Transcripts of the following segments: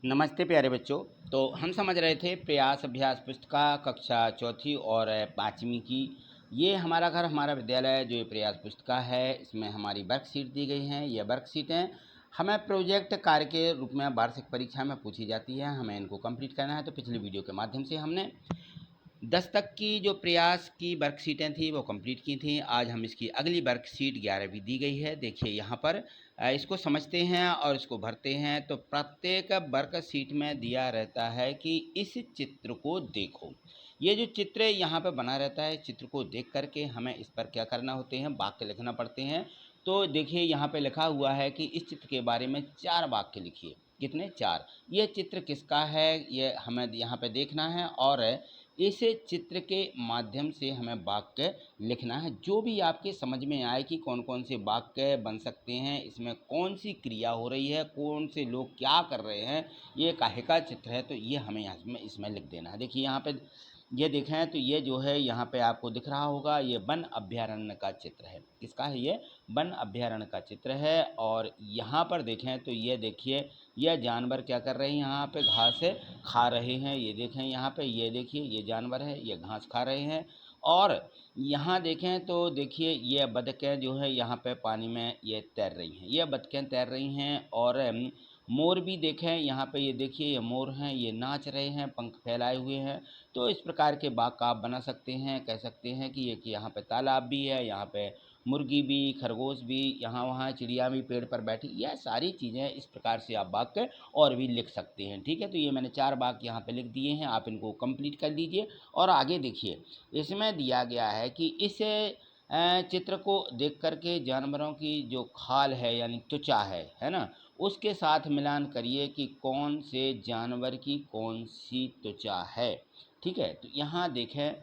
नमस्ते प्यारे बच्चों। तो हम समझ रहे थे प्रयास अभ्यास पुस्तिका कक्षा चौथी और पाँचवीं की। ये हमारा घर हमारा विद्यालय जो ये प्रयास पुस्तिका है, इसमें हमारी वर्कशीट दी गई हैं। ये वर्कशीटें हमें प्रोजेक्ट कार्य के रूप में वार्षिक परीक्षा में पूछी जाती है। हमें इनको कंप्लीट करना है। तो पिछली वीडियो के माध्यम से हमने 10 तक की जो प्रयास की वर्कशीटें थी वो कंप्लीट की थी। आज हम इसकी अगली वर्कशीट 11वीं दी गई है। देखिए यहाँ पर इसको समझते हैं और इसको भरते हैं। तो प्रत्येक वर्कशीट में दिया रहता है कि इस चित्र को देखो। ये जो चित्र यहाँ पर बना रहता है, चित्र को देख करके हमें इस पर क्या करना होते हैं, वाक्य लिखना पड़ते हैं। तो देखिए यहाँ पे लिखा हुआ है कि इस चित्र के बारे में 4 वाक्य लिखिए। कितने? 4। ये चित्र किसका है ये हमें यहाँ पे देखना है और इस चित्र के माध्यम से हमें वाक्य लिखना है। जो भी आपके समझ में आए कि कौन कौन से वाक्य बन सकते हैं, इसमें कौन सी क्रिया हो रही है, कौन से लोग क्या कर रहे हैं, ये काहे का चित्र है, तो ये हमें यहाँ इसमें लिख देना है। देखिए यहाँ पे ये देखें तो ये जो है यहाँ पे आपको दिख रहा होगा, ये वन अभ्यारण्य का चित्र है। किसका है? ये वन अभ्यारण्य का चित्र है। और यहाँ पर देखें तो ये देखिए यह जानवर क्या कर रहे हैं, यहाँ पे घास खा रहे हैं। ये देखें यहाँ पे, ये देखिए ये जानवर है, ये घास खा रहे हैं। और यहाँ देखें तो देखिए ये बतखें जो है यहाँ पे पानी में ये तैर रही हैं। ये बतखें तैर रही हैं। और मोर भी देखें यहाँ पे, ये देखिए ये मोर हैं, ये नाच रहे हैं, पंख फैलाए हुए हैं। तो इस प्रकार के वाक्य आप बना सकते हैं। कह सकते हैं कि ये कि यहाँ पे तालाब भी है, यहाँ पे मुर्गी भी, खरगोश भी, यहाँ वहाँ चिड़िया भी पेड़ पर बैठी, यह सारी चीज़ें इस प्रकार से आप वाक्य और भी लिख सकते हैं। ठीक है, तो ये मैंने 4 वाक्य यहाँ पे लिख दिए हैं। आप इनको कंप्लीट कर लीजिए। और आगे देखिए, इसमें दिया गया है कि इस चित्र को देख करके जानवरों की जो खाल है यानी त्वचा है ना, उसके साथ मिलान करिए कि कौन से जानवर की कौन सी त्वचा है। ठीक है, तो यहाँ देखें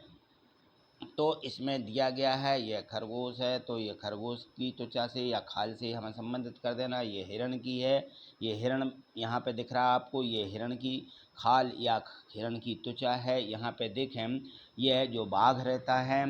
तो इसमें दिया गया है ये खरगोश है, तो ये खरगोश की त्वचा से या खाल से हमें संबंधित कर देना। ये हिरण की है, ये हिरण यहाँ पे दिख रहा है आपको, ये हिरण की खाल या हिरण की त्वचा है। यहाँ पे देखें ये जो बाघ रहता है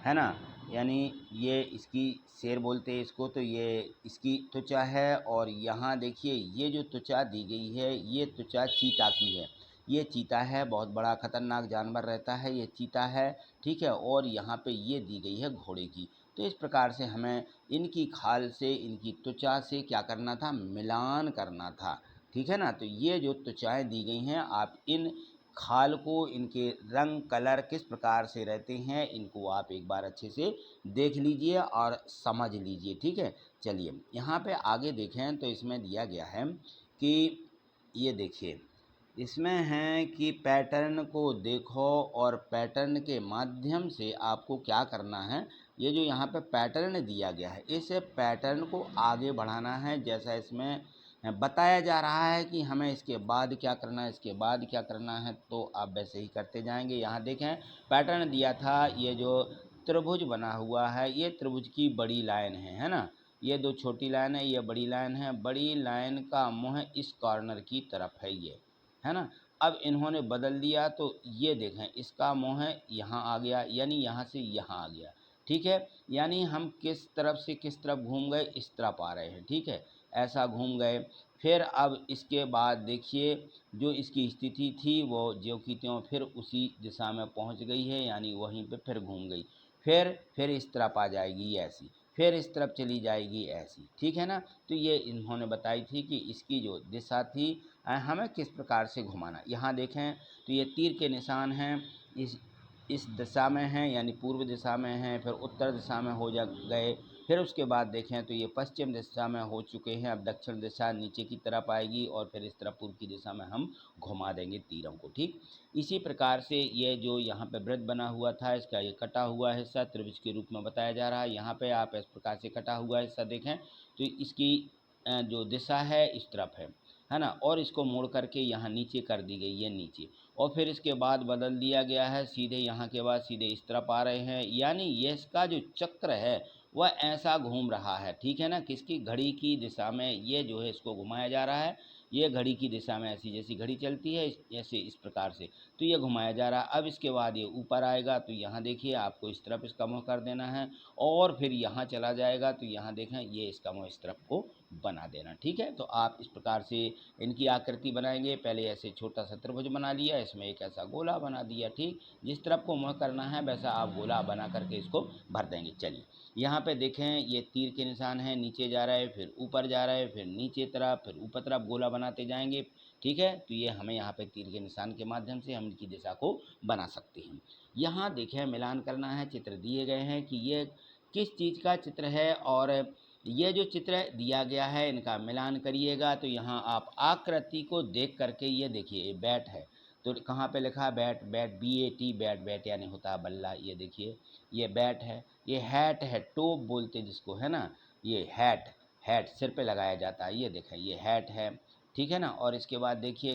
ना, यानी ये इसकी शेर बोलते हैं इसको, तो ये इसकी त्वचा है। और यहाँ देखिए ये जो त्वचा दी गई है, ये त्वचा चीता की है। ये चीता है, बहुत बड़ा खतरनाक जानवर रहता है ये चीता है। ठीक है, और यहाँ पे ये दी गई है घोड़े की। तो इस प्रकार से हमें इनकी खाल से, इनकी त्वचा से क्या करना था, मिलान करना था। ठीक है ना, तो ये जो त्वचाएँ दी गई हैं, आप इन खाल को, इनके रंग कलर किस प्रकार से रहते हैं, इनको आप एक बार अच्छे से देख लीजिए और समझ लीजिए। ठीक है, चलिए यहाँ पे आगे देखें तो इसमें दिया गया है कि ये देखिए, इसमें है कि पैटर्न को देखो और पैटर्न के माध्यम से आपको क्या करना है, ये जो यहाँ पे पैटर्न दिया गया है, इस पैटर्न को आगे बढ़ाना है। जैसा इसमें बताया जा रहा है कि हमें इसके बाद क्या करना है, इसके बाद क्या करना है, तो आप वैसे ही करते जाएंगे। यहाँ देखें पैटर्न दिया था, ये जो त्रिभुज बना हुआ है, ये त्रिभुज की बड़ी लाइन है ना। ये 2 छोटी लाइन है, ये बड़ी लाइन है। बड़ी लाइन का मुँह इस कॉर्नर की तरफ है ये, है ना। अब इन्होंने बदल दिया, तो ये देखें इसका मुँह यहाँ आ गया, यानी यहाँ से यहाँ आ गया। ठीक है, यानी हम किस तरफ से किस तरफ घूम गए, इस तरफ आ रहे हैं। ठीक है, ऐसा घूम गए। फिर अब इसके बाद देखिए जो इसकी स्थिति थी वो ज्यों की त्यों फिर उसी दिशा में पहुंच गई है, यानी वहीं पे फिर घूम गई। फिर इस तरफ आ जाएगी ऐसी, फिर इस तरफ चली जाएगी ऐसी। ठीक है ना, तो ये इन्होंने बताई थी कि इसकी जो दिशा थी हमें किस प्रकार से घुमाना। यहाँ देखें तो ये तीर के निशान हैं, इस दिशा में हैं, यानी पूर्व दिशा में हैं, फिर उत्तर दिशा में हो जा गए। फिर उसके बाद देखें तो ये पश्चिम दिशा में हो चुके हैं। अब दक्षिण दिशा नीचे की तरफ आएगी और फिर इस तरफ पूर्व की दिशा में हम घुमा देंगे तीरों को। ठीक, इसी प्रकार से ये जो यहाँ पे वृत्त बना हुआ था, इसका ये कटा हुआ हिस्सा त्रिभुज के रूप में बताया जा रहा है। यहाँ पे आप इस प्रकार से कटा हुआ हिस्सा देखें तो इसकी जो दिशा है इस तरफ है ना। और इसको मोड़ करके यहाँ नीचे कर दी गई है, नीचे। और फिर इसके बाद बदल दिया गया है, सीधे यहाँ के बाद सीधे इस तरफ आ रहे हैं, यानी ये इसका जो चक्र है वह ऐसा घूम रहा है। ठीक है ना, किसकी? घड़ी की दिशा में ये जो है इसको घुमाया जा रहा है। ये घड़ी की दिशा में, ऐसी जैसी घड़ी चलती है ऐसे इस प्रकार से, तो ये घुमाया जा रहा है। अब इसके बाद ये ऊपर आएगा, तो यहाँ देखिए आपको इस तरफ इसका मुँह कर देना है। और फिर यहाँ चला जाएगा, तो यहाँ देखें ये इसका मुँह इस तरफ को बना देना। ठीक है, तो आप इस प्रकार से इनकी आकृति बनाएंगे। पहले ऐसे छोटा सा त्रिभुज बना लिया, इसमें एक ऐसा गोला बना दिया। ठीक, जिस तरफ को मुँह करना है वैसा आप गोला बना करके इसको भर देंगे। चलिए यहाँ पे देखें, ये तीर के निशान है, नीचे जा रहा है, फिर ऊपर जा रहा है, फिर नीचे तरफ, फिर ऊपर तरफ गोला बनाते जाएंगे। ठीक है, तो ये हमें यहाँ पे तीर के निशान के माध्यम से हम इनकी दिशा को बना सकते हैं। यहाँ देखें, मिलान करना है, चित्र दिए गए हैं कि ये किस चीज़ का चित्र है, और ये जो चित्र दिया गया है इनका मिलान करिएगा। तो यहाँ आप आकृति को देख करके, ये देखिए ये बैट है, तो कहाँ पे लिखा है bat, bat BAT, bat, bat यानी होता है बल्ला। ये देखिए ये बैट है। ये हैट है, टोप बोलते जिसको, है ना, ये हैट, हैट सिर पे लगाया जाता है। ये देखें ये हैट है। ठीक है ना, और इसके बाद देखिए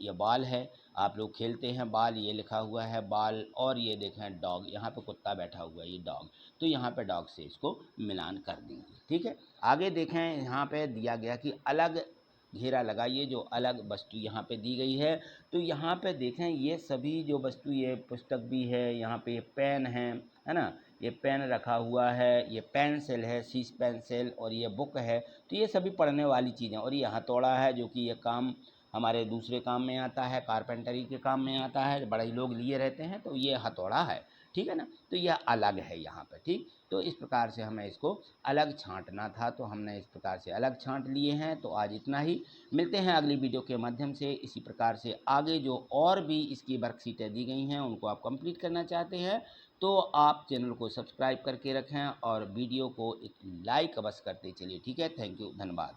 ये बाल है, आप लोग खेलते हैं बाल, ये लिखा हुआ है बाल। और ये देखें डॉग, यहाँ पे कुत्ता बैठा हुआ है, ये डॉग, तो यहाँ पे डॉग से इसको मिलान कर देंगे। ठीक है, आगे देखें, यहाँ पे दिया गया कि अलग घेरा लगाइए, जो अलग वस्तु यहाँ पे दी गई है। तो यहाँ पे देखें, ये सभी जो वस्तु, ये पुस्तक भी है, यहाँ पे ये पेन है ना, ये पेन रखा हुआ है, ये पेंसिल है, शीश पेंसिल, और ये बुक है। तो ये सभी पढ़ने वाली चीज़ें। और ये हथौड़ा है, जो कि ये काम हमारे दूसरे काम में आता है, कारपेंटरी के काम में आता है, बड़े लोग लिए रहते हैं, तो ये हथौड़ा है। ठीक है ना, तो यह अलग है यहाँ पर। ठीक, तो इस प्रकार से हमें इसको अलग छांटना था, तो हमने इस प्रकार से अलग छांट लिए हैं। तो आज इतना ही, मिलते हैं अगली वीडियो के माध्यम से। इसी प्रकार से आगे जो और भी इसकी वर्कशीटें दी गई हैं उनको आप कंप्लीट करना चाहते हैं तो आप चैनल को सब्सक्राइब करके रखें और वीडियो को एक लाइक अवश्य करते चलिए। ठीक है, थैंक यू, धन्यवाद।